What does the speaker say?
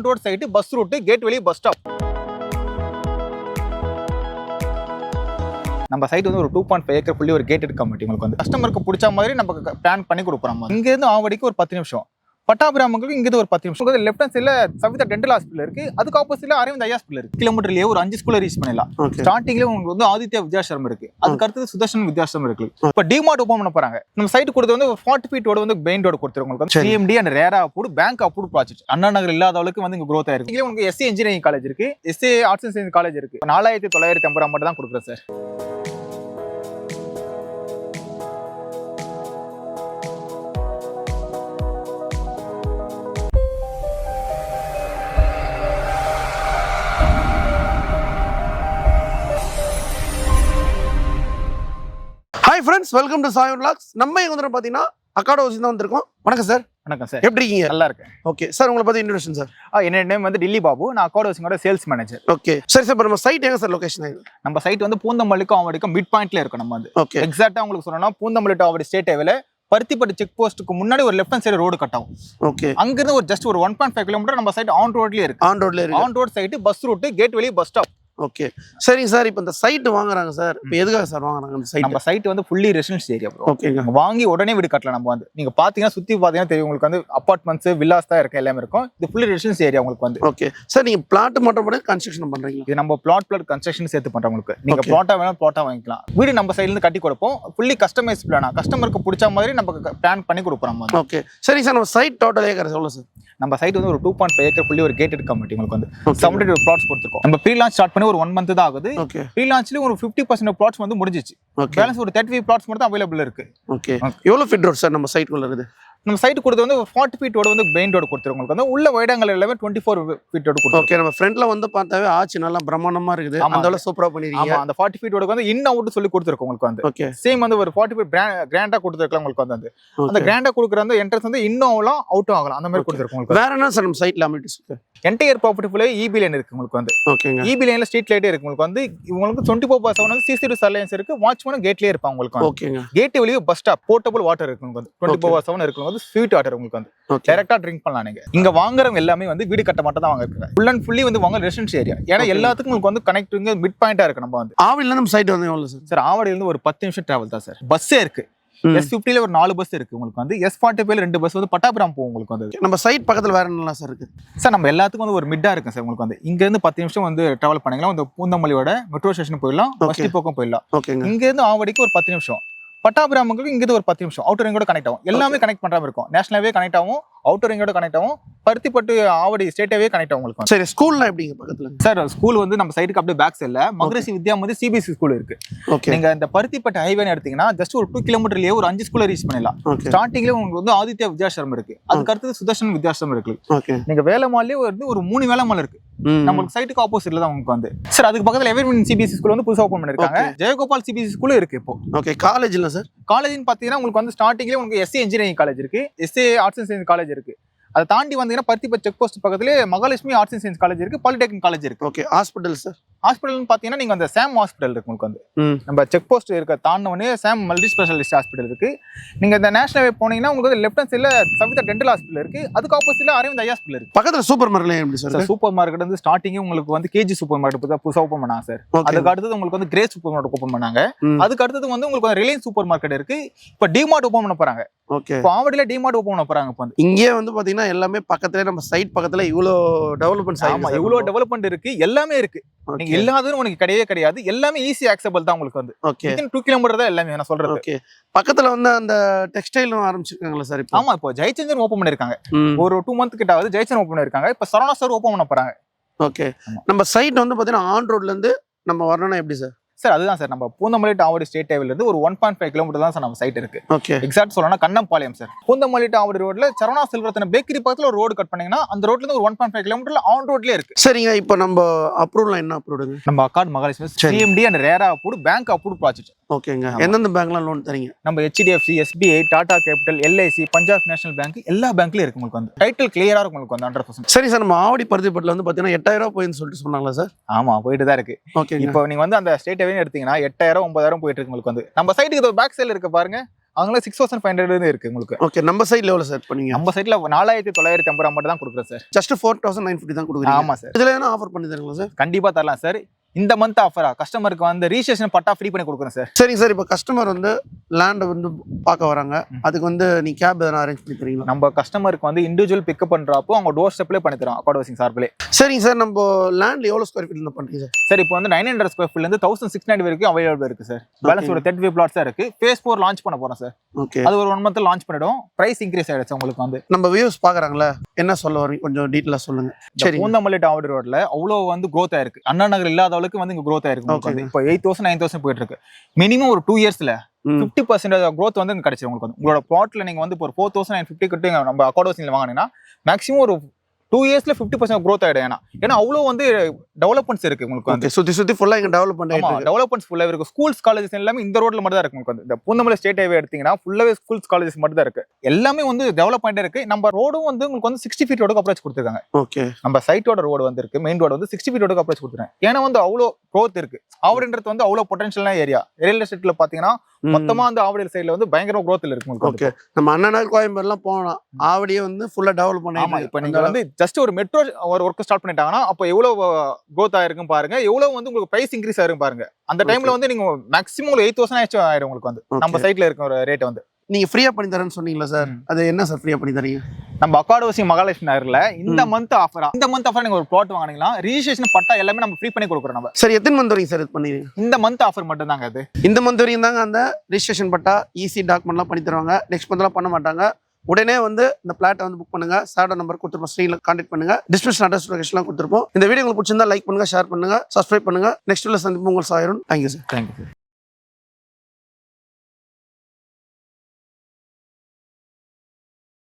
Road side bus route gate வெளி bus stop. நம்ம site வந்து ஒரு 2.5 ஏக்கர் ஃபுல்லி ஒரு கேட்டட் கம்யூனிட்டி. உங்களுக்கு வந்து கஸ்டமருக்கு பிடிச்ச மாதிரி நம்ம பிளான் பண்ணி கொடுக்குறோம். இங்க இருந்து ஆவடிக்கு ஒரு 10 நிமிஷம், பட்டாபிராமங்களுக்கு இங்க ஒரு 10 நிமிஷம். லெஃப்ட் ஹேண்ட் சைடுல சவிதா டென்டல் ஹாஸ்பிட்டல் இருக்கு, அதுக்கு ஆப்போசிட்ல அரவிந்த் ஐ ஹாஸ்பிட்டல் இருக்கு. கிலோமீட்டர்லயே ஒரு 5 ஸ்கூல்ல ரீச் பண்ணலாம். ஸ்டார்டிங்ல உங்களுக்கு வந்து ஆதித்யா வித்யாசரம் இருக்கு, அதுக்கு அடுத்து சுதர்ஷன் வித்யாசரம் இருக்கு. இப்ப டிமார்ட் ஓபன் பண்ண போறாங்க. நம்ம சைட் கொடுத்து வந்து 40 ஃபீட் ரோடு வந்து மெயின் ரோடு கொடுத்துருக்கோம். உங்களுக்கு CMDA and RERA approve bank approve project. Anna Nagar இல்லாத அளவுக்கு வந்து இங்க growth ஆயிருக்கு. இங்க உங்களுக்கு எஸ்சி இன்ஜினியரிங் காலேஜ் இருக்கு, SC arts and science college இருக்கு. 4950 மட்டும் தான் கொடுக்குறேன் sir. Hi friends, welcome to Sai vlogs. நம்ம இங்க வந்து பாத்தீங்கன்னா அக்காடோ தான் வந்திருக்கோம். வணக்கம் சார். வணக்கம் சார், எப்படி இருக்கீங்க? நல்லா இருக்கேன். ஓகே சார், உங்களை பத்தி இன்ட்ரோடக்ஷன் சார். என்னோட நேம் வந்து டில்லி பாபு, நான் அக்காடோசிங்கோட சேல்ஸ் மேனேஜர். ஓகே சரி சார், நம்ம சைட் எங்க சார் லொகேஷன் ஆகுது? நம்ம சைட் வந்து பூந்தமல்லிக்கும் ஆவடிக்கும் மிட் பாயிண்ட்ல இருக்கும். நம்ம வந்து ஓகே எக்ஸாக்ட்டா உங்களுக்கு சொல்லணும்னா பூந்தமல்லி டு ஆவடி ஸ்டேட் ஹைவேல பருத்திப்பட்டு செக் போஸ்ட்டுக்கு முன்னாடி ஒரு left hand side road cut ஆகும். ஓகே, அங்க இருந்து ஒரு ஜஸ்ட் ஒரு 1.5 கிலோமீட்டர் நம்ம சைட் ஆன் ரோட்லயே இருக்கு. ஆன் ரோட்ல இருக்கு. On road side bus route gate வெளி பஸ் ஸ்டாப். ஓகே சரிங்க சார், இப்போ இந்த சைட் வாங்குறாங்க சார், இப்போ எதுக்காக சார் வாங்குறாங்க இந்த சைட்? நம்ம சைட் வந்து ஃபுல்லி ரெசிடென்ஷியல் ஏரியா ப்ரோ. ஓகேங்க, வாங்கி உடனே வீடு கட்டலாம். நம்ம வந்து நீங்க பாத்தீங்கன்னா சுத்தி பாத்தீங்கன்னா தெரியும், உங்களுக்கு வந்து அபார்ட்மெண்ட்ஸ் வில்லாஸ் தான் இருக்கு, எல்லாமே இருக்கும். இது ஃபுல்லி ரெசிடென்ஷியல் ஏரியா உங்களுக்கு வந்து. ஓகே சார், நீங்க பிளாட் மட்டும் பண்ணி கன்ஸ்ட்ரக்ஷன் பண்றீங்களா? இது நம்ம பிளாட் கன்ஸ்ட்ரக்ஷன் சேர்த்து பண்றோம். உங்களுக்கு நீங்க பிளாட்டா வேணா பிளாட்டா வாங்கிக்கலாம். வீடு நம்ம சைடுல இருந்து கட்டி கொடுப்போம். ஃபுல்லி கஸ்டமைஸ் பிளானா கஸ்டமருக்கு பிடிச்ச மாதிரி நம்ம பிளான் பண்ணி கொடுப்போம். நம்ம ஓகே சரிங்க சார், நம்ம சைட் டோட்டல் ஏக்கர் எவ்வளவு சார்? நம்ம சைட் வந்து ஒரு 2.5 ஏக்கர் ஃபுல்லி ஒரு கேட்டட் கம்யூனிட்டி. உங்களுக்கு வந்து 72 பிளாட்ஸ் கொடுத்துருக்கோம். நம்ம ப்ரீ லான்ச் ஸ்டார்ட் பண்ணி ஒரு 1 மந்த் தான் ஆகுது. ஓகே, ப்ரீ லான்ச்ல ஒரு 50% பிளாட்ஸ் வந்து முடிஞ்சிச்சு. பேலன்ஸ் ஒரு 35 பிளாட்ஸ் மட்டும் அவைலபிள் இருக்கு. ஓகே எவ்வளவு ஃபீட் ரோட் சார் நம்ம சைட் உள்ள இருக்குது? நம்ம சைட் கொடுத்து வந்து 40 ஃபீட் ரோடு வந்து மெயின் ரோடு கொடுத்துருக்கோம். உங்களுக்கு வந்து உள்ள வைடங்கள் எல்லாமே 24 ஃபீட் ரோடு கொடுத்துருக்கோம். ஓகே, நம்ம ஃப்ரண்ட்ல வந்து பார்த்தாவே ஆச்சு நல்லா பிரம்மாண்டமா இருக்குது. அந்த அளவு சூப்பரா பண்ணிருக்கீங்க. ஆமா, அந்த 40 ஃபீட் ரோடுக்கு வந்து இன் அவுட் சொல்லி கொடுத்துருக்கோம். உங்களுக்கு வந்து ஓகே சேம் வந்து ஒரு 40 ஃபீட் கிராண்டா கொடுத்துருக்கலாம். உங்களுக்கு வந்து அந்த கிராண்டா கொடுக்குற அந்த என்ட்ரன்ஸ் வந்து இன்னும் ஆகலாம் அவுட்டும் ஆகலாம், அந்த மாதிரி கொடுத்துருக்கோம். உங்களுக்கு வேற என்ன சார் நம்ம சைட்ல அமிட்டிஸ் இருக்கு? என்டையர் ப்ராப்பர்ட்டி ஃபுல்லா இபி லைன் இருக்கு. உங்களுக்கு வந்து ஓகேங்க, இபி லைன்ல ஸ்ட்ரீட் லைட்டே இருக்கு. உங்களுக்கு வந்து உங்களுக்கு 24/7 வந்து சிசிடிவி சர்வேலன்ஸ் இருக்கு. வாட்ச்மேனும் கேட்லயே இருப்பாங்க. உங்களுக்கு ஓகேங்க, கேட் வெளியே பஸ் ஸ்டாப் போர்ட்டபிள் வாட்டர் இருக்கு. உங்களுக்கு வந்து 24/7 இருக்கு. வந்து ஸ்வீட் வாட்டர் உங்களுக்கு வந்து டைரக்டா ட்ரிங்க் பண்ணலாம். நீங்க இங்க வாங்குறவங்க எல்லாமே வந்து வீடு கட்ட மட்டும் தான் வாங்குறாங்க. ஃபுல் அண்ட் ஃபுல்லி வந்து வாங்க ரெசிடென்ஷியல் ஏரியா. ஏன்னா எல்லாத்துக்கும் உங்களுக்கு வந்து கனெக்டிங் மிட் பாயிண்டா இருக்கு. நம்ம வந்து ஆவடியில நம்ம சைட் வந்து எவ்வளவு சார்? சார் ஆவடியில இருந்து ஒரு 10 நிமிஷம் டிராவல் தான் சார். பஸ்ஸே இருக்கு. S50ல ஒரு 4 பஸ் இருக்கு. உங்களுக்கு வந்து S45ல 2 பஸ் வந்து பட்டாபிராம் போகும். உங்களுக்கு வந்து நம்ம சைட் பக்கத்துல வேற என்னலாம் சார் இருக்கு? சார் நம்ம எல்லாத்துக்கும் வந்து ஒரு மிட்டா இருக்கு சார். உங்களுக்கு வந்து இங்க இருந்து 10 நிமிஷம் வந்து டிராவல் பண்ணீங்கன்னா இந்த பூந்தமல்லியோட மெட்ரோ ஸ்டேஷன் போயிடலாம், பஸ் டிப்போக்கும் போயிடலாம். ஓகேங்க, இங்க இருந்து ஆவடிக்கு ஒரு 10 நிமிஷம், பட்டாபிராமுக்கு இங்க இருந்து ஒரு 10 நிமிஷம். அவுட்டர் ரிங்கோட கனெக்ட் ஆகும். எல்லாமே கனெக்ட் பண்ற மாதிரி இருக்கும். நேஷனல் ஹைவே கனெக்ட் ஆகும், அவுட்டர் ரிங்கோட கனெக்ட் ஆகும், Paruthipattu Avadi state highway connect ஆகும். உங்களுக்கு சரி, ஸ்கூல்லாம் எப்படிங்க பக்கத்துல? சார் ஸ்கூல் வந்து நம்ம சைடுக்கு அப்படியே பேக் சைடுல மகரிஷி வித்யா வந்து சிபிஎஸ்சி ஸ்கூல் இருக்கு. ஓகே, நீங்க இந்த பருத்திப்பட்டு ஹைவே எடுத்தீங்கன்னா ஜஸ்ட் ஒரு 2 கிலோமீட்டர்லயே ஒரு 5 ஸ்கூல்ல ரீச் பண்ணலாம். ஸ்டார்டிங்ல உங்களுக்கு வந்து ஆதித்யா வித்யாசரம் இருக்கு, அதுக்கு அடுத்து சுதர்ஷன் வித்யாசரம் இருக்கு. ஓகே, நீங்க வேலம்மாள்லயே வந்து ஒரு 3 வேலம்மாள் இருக்கு. நம்மளுக்கு சைட்டுக்கு ஆப்போசிட்ல தான் உங்களுக்கு வந்து சார். அதுக்கு பக்கத்துல எவர்வின் சிபிஎஸ்சி ஸ்கூல் வந்து புதுசா ஓபன் பண்ணிருக்காங்க. ஜெயகோபால் சிபிஎஸ்சி ஸ்கூல் இருக்கு இப்போ. ஓகே, காலேஜ் இல்ல சார்? காலேஜ்னு பாத்தீங்கன்னா உங்களுக்கு வந்து ஸ்டார்டிங்ல உங்களுக்கு எஸ்சி இன்ஜினியரிங் காலேஜ் இருக்கு, SC arts and science college இருக்கு. அதை தாண்டி வந்தீங்கன்னா பருத்திப்பட்டு செக் போஸ்ட் பக்கத்துல Mahalakshmi arts and science college இருக்கு, பாலிடெக்னிக் காலேஜ் இருக்கு. Okay, hospital sir? ஹாஸ்பிட்டல்னு பாத்தீங்கன்னா நீங்க அந்த சாம் ஹாஸ்பிட்டல் இருக்கு. உங்களுக்கு வந்து நம்ம செக் போஸ்ட் இருக்க தாண்டவனே சாம் மல்டி ஸ்பெஷாலிஸ்ட் ஹாஸ்பிட்டல் இருக்கு. நீங்க இந்த நேஷனல் ஹைவே போனீங்கன்னா உங்களுக்கு வந்து லெஃப்ட் ஹேண்ட் சைடுல சவிதா டென்டல் ஹாஸ்பிட்டல் இருக்கு, அதுக்கு ஆப்போசிட்ல அரவிந்த் ஐ ஹாஸ்பிட்டல் இருக்கு. பக்கத்துல சூப்பர் மார்க்கெட் எப்படி சார்? சூப்பர் மார்க்கெட் வந்து ஸ்டார்டிங்கே உங்களுக்கு வந்து கேஜி சூப்பர் மார்க்கெட் புதுசா ஓபன் பண்ணாங்க சார். அதுக்கு அடுத்தது உங்களுக்கு வந்து கிரே சூப்பர் மார்க்கெட் ஓபன் பண்ணாங்க. அதுக்கு அடுத்தது வந்து உங்களுக்கு ரிலையன்ஸ் சூப்பர் மார்க்கெட் இருக்கு. இப்ப டிமார்ட் ஓபன் பண்ண போறாங்க. ஓகே, இப்போ ஆவடியில டிமார்ட் ஓபன் பண்ண போறாங்க. இப்போ இங்கே வந்து பாத்தீங்கன்னா எல்லாமே பக்கத்துல நம்ம சைட் பக்கத்துல இவ்வளோ டெவலப்மெண்ட்ஸ் ஆயிருக்கு. ஆமா, இவ்வளவு டெவலப்மெண்ட் இருக்கு, எல்லாமே இருக்கு. நீங்க எல்லாதும் உனக்கு கிடையவே கிடையாது. எல்லாமே ஈஸி ஆக்சபிள் தான் உங்களுக்கு வந்து. ஓகே, 2 கிலோமீட்டர் தான் எல்லாமே நான் சொல்றது. ஓகே, பக்கத்துல வந்து அந்த டெக்ஸ்டைலும் ஆரம்பிச்சிருக்காங்களா சார் இப்போ? ஆமா, இப்போ ஜெயச்சந்திரன் ஓபன் பண்ணிருக்காங்க. ஒரு 2 மந்த் கிட்ட ஆகுது ஜெயச்சந்திரன் ஓபன் பண்ணிருக்காங்க. இப்போ சரவணா சார் ஓபன் பண்ண போறாங்க. ஓகே, நம்ம சைட் வந்து பாத்தீங்கன்னா ஆன் ரோட்ல இருந்து நம்ம வரணும்னா எப்படி சார்? சார் அதுதான் சார், நம்ம பூந்தமல்லி டு ஆவடி ஸ்டேட் ஹைவேல இருந்து ஒரு 1.5 கிலோமீட்டர் தான் சார் நம்ம சைட் இருக்கு. ஓகே, எக்ஸாக்ட் சொல்லணும்னா கண்ணம்பாளையம் சார். பூந்தமல்லி டு ஆவடி ரோட்ல சரவணா செல்வரத்தன பேக்கரி பக்கத்துல ஒரு ரோடு கட் பண்ணீங்கன்னா அந்த ரோட்ல இருந்து ஒரு 1.5 கிலோமீட்டர்ல ஆன் ரோட்லயே இருக்கு. சரிங்க, இப்போ நம்ம அப்ரூவல் என்ன அப்ரூவ்டுங்க? நம்ம accord Mahalakshmi CMD and RERA approve bank approve project. ஓகேங்க, எந்தெந்த பேங்க்லாம் லோன் தரீங்க? நம்ம HDFC, SBI, Tata capital, LIC, Punjab national bank எல்லா பேங்க்லயும் இருக்கு. உங்களுக்கு வந்து டைட்டில் கிளியரா இருக்கும். உங்களுக்கு வந்து 100%. சரி சார், நம்ம ஆவடி பருத்திப்பட்டுல வந்து பாத்தீங்கன்னா 8000 போயின்னு சொல்லிட்டு சொன்னாங்களா சார்? ஆமா, போயிட்டு தான் இருக்கு. ஓகே, இப்போ நீங்க வந்து அந்த ஸ்டேட் ஹைவே எடுத்தீங்கன்னா 8000 9000 போயிட்டு இருக்கு. உங்களுக்கு வந்து நம்ம சைட்டுக்கு பேக் சைடுல இருக்க பாருங்க, அவங்களே 6500 இருக்கு உங்களுக்கு. ஓகே, நம்ம சைடுல எவ்வளவு சார் பண்ணீங்க? நம்ம சைட்ல 4950 மட்டும் தான் கொடுக்குறோம் சார். ஜஸ்ட் 4950 தான் கொடுக்குறீங்க. ஆமா சார். இதுல என்ன ஆஃபர் பண்ணி தரீங்களா சார்? கண்டிப்பா தரலாம் சார். இந்த மந்த் ஆஃபரா கஸ்டமருக்கு வந்து ரிஜிஸ்ட்ரேஷன் பட்டா ஃப்ரீ பண்ணி கொடுக்குறேன் சார். சரிங்க சார். இப்போ கஸ்டமர் வந்து லேண்டை வந்து பார்க்க வராங்க, அதுக்கு வந்து நீ கேப் எதனா அரேஞ்ச் பண்ணி தரீங்களா? நம்ம கஸ்டமருக்கு வந்து இண்டிவிஜுவல் பிக்கப் பண்றப்போ அவங்க டோர் ஸ்டெப்லேயே பண்ணி தரோம் அக்கார்ட் ஹவுசிங் சார்பிலே. சரிங்க சார். நம்ம லேண்ட்ல எவ்வளவு ஸ்கொயர் ஃபீட் இருந்து பண்றீங்க சார்? சார் இப்போ வந்து 900 ஸ்கொயர் ஃபீட்ல இருந்து 1690 வரைக்கும் அவைலபிள் இருக்கு சார். பேலன்ஸ் ஒரு 35 பிளாட்ஸ் தான் இருக்கு. Phase 4 லான்ச் பண்ண போறோம் சார். ஓகே, அது ஒரு 1 மந்த் லான்ச் பண்ணிடும். பிரைஸ் இன்க்ரீஸ் ஆயிடுச்சு உங்களுக்கு வந்து. நம்ம வியூஸ் பாக்குறாங்களா, என்ன சொல்ல வரீங்க கொஞ்சம் டீடைலா சொல்லுங்க. சரி, பூந்தமல்லி டாவடி ரோட்ல அவ்வளோ வந்து growth ஆயிருக்கு. அண்ணா நகர் இல்லாத அளவுக்கு வந்து இங்க growth ஆயிருக்கு. இப்போ 8000 9000 போயிட்டு இருக்கு. மினிமம் ஒரு 2 இயர்ஸ்ல 50% growth வந்து இங்க கிடைச்சிரும் உங்களுக்கு வந்து. உங்களோட பிளாட்ல நீங்க வந்து இப்போ ஒரு 4950 கிட்ட நம்ம அக்கார்ட் ஹவுசிங்ல வாங்கினீங்கன்னா மேக்ஸிமம் ஒரு 2 இயர்ஸ்ல 50% growth ஆயிடும். ஏன்னா அவ்வளோ வந்து டெவலப்மெண்ட்ஸ் இருக்கு உங்களுக்கு வந்து. சுத்தி ஃபுல்லா இங்க டெவலப்மெண்ட் ஆயிருக்கு. டெவலப்மெண்ட்ஸ் ஃபுல்லா இருக்கு. ஸ்கூல்ஸ் காலேஜஸ் எல்லாமே இந்த ரோட்ல மட்டும் தான் இருக்கு உங்களுக்கு வந்து. இந்த பூந்தமல்லி ஸ்டேட் ஹைவே எடுத்தீங்கன்னா ஃபுல்லாவே ஸ்கூல்ஸ் காலேஜஸ் மட்டும் தான் இருக்கு. எல்லாமே வந்து டெவலப் ஆயிட்டே இருக்கு. நம்ம ரோடும் வந்து உங்களுக்கு வந்து 60 ஃபீட் ரோடுக்கு அப்ரோச் கொடுத்துருக்காங்க. ஓகே, நம்ம சைட்டோட ரோடு வந்து இருக்கு, மெயின் ரோடு வந்து 60 ஃபீட் ரோடுக்கு அப்ரோச் கொடுத்துருக்காங்க. ஏன்னா வந்து அவ்வளோ growth இருக்கு. ஆவடின்றது வந்து அவ்வளோ பொட்டன்ஷியலான ஏரியா. ரியல் எஸ்டேட்ல பாத்தீங்கன்னா மொத்தமா வந்து ஆவடி சைடுல வந்து பயங்கர growth இருக்கு உங்களுக்கு. ஓகே, நம்ம அண்ணா கோயம்பேடுலாம் போனோம், ஆவடியே வந்து ஃபுல்லா டெவலப் பண்ணி. ஆமா, இப்போ நீங்க வந்து ஜஸ்ட் ஒரு மெட்ரோ ஒரு ஒர்க் ஸ்டார்ட் பண்ணிட்டாங்கன்னா அப்போ எவ்வளவு growth ஆயிருக்கும் பாருங்க, எவ்வளவு வந்து உங்களுக்கு பிரைஸ் இன்க்ரீஸ் ஆயிருக்கும் பாருங்க. அந்த டைம்ல வந்து நீங்க மேக்ஸிமம் 8000 ஆயிடும் உங்களுக்கு வந்து. நம்ம சைட்ல இருக்க ஒரு ரேட் வந்து நீங்க ஃப்ரீயா பண்ணி தரேன்னு சொன்னீங்களா சார்? அது என்ன சார் ஃப்ரீயா பண்ணி தரீங்க? நம்ம அக்கார்ட் ஹவுசிங் மகாலட்சுமி நகர்ல இந்த மந்த் ஆஃபரா நீங்க ஒரு பிளாட் வாங்குனீங்கன்னா ரிஜிஸ்ட்ரேஷன் பட்டா எல்லாமே நம்ம ஃப்ரீ பண்ணி கொடுக்குறோம். நம்ம சார் எத்தனை மந்த் வரைக்கும் சார் இது பண்ணிடுங்க? இந்த மந்த் ஆஃபர் மட்டும் தாங்க. அது இந்த மந்த் வரைக்கும் தாங்க அந்த ரிஜிஸ்ட்ரேஷன் பட்டா ஈஸி டாக்குமெண்ட்லாம் பண்ணி தருவாங்க. நெக்ஸ்ட் மந்த்லாம் பண்ண மாட்டாங்க. உடனே வந்து இந்த பிளாட்டை வந்து புக் பண்ணுங்க. சாரோட நம்பர் கொடுத்துருப்போம், ஸ்க்ரீன்ல கான்டாக்ட் பண்ணுங்க. டிஸ்கிரிப்ஷன் அட்ரஸ் லொகேஷன்லாம் கொடுத்துருப்போம். இந்த வீடியோ உங்களுக்கு பிடிச்சிருந்தா லைக் பண்ணுங்க, ஷேர் பண்ணுங்க, சப்ஸ்கிரைப் பண்ணுங்க. நெக்ஸ்ட் வீடியோல சந்திப்போம். உங்கள் சாயரும். Thank you sir. Thank you sir.